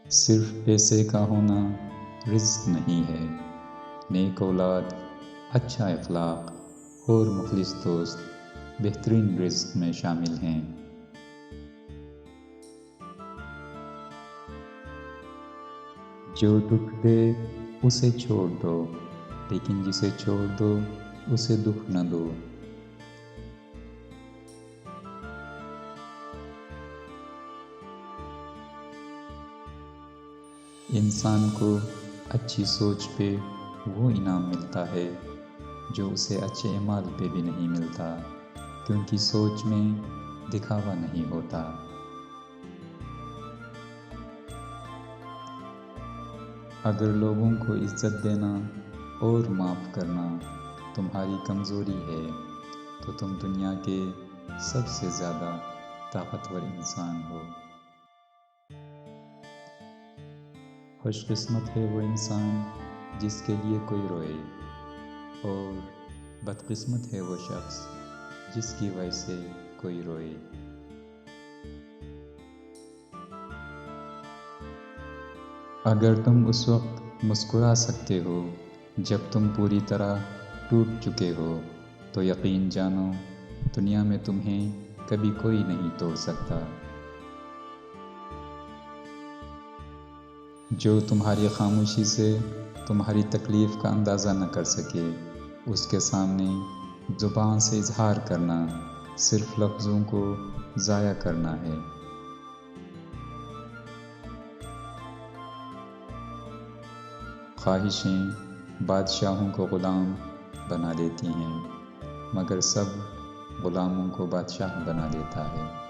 صرف پیسے کا ہونا رزق نہیں ہے، نیک اولاد، اچھا اخلاق اور مخلص دوست بہترین رزق میں شامل ہیں۔ جو دکھ دے اسے چھوڑ دو، لیکن جسے چھوڑ دو اسے دکھ نہ دو۔ انسان کو اچھی سوچ پہ وہ انعام ملتا ہے جو اسے اچھے اعمال پہ بھی نہیں ملتا، کیونکہ سوچ میں دکھاوا نہیں ہوتا۔ اگر لوگوں کو عزت دینا اور معاف کرنا تمہاری کمزوری ہے تو تم دنیا کے سب سے زیادہ طاقتور انسان ہو۔ خوش قسمت ہے وہ انسان جس کے لیے کوئی روئے، اور بدقسمت ہے وہ شخص جس کی وجہ سے کوئی روئے۔ اگر تم اس وقت مسکرا سکتے ہو جب تم پوری طرح ٹوٹ چکے ہو تو یقین جانو دنیا میں تمہیں کبھی کوئی نہیں توڑ سکتا۔ جو تمہاری خاموشی سے تمہاری تکلیف کا اندازہ نہ کر سکے، اس کے سامنے زبان سے اظہار کرنا صرف لفظوں کو ضائع کرنا ہے۔ خواہشیں بادشاہوں کو غلام بنا دیتی ہیں، مگر صبر غلاموں کو بادشاہ بنا دیتا ہے۔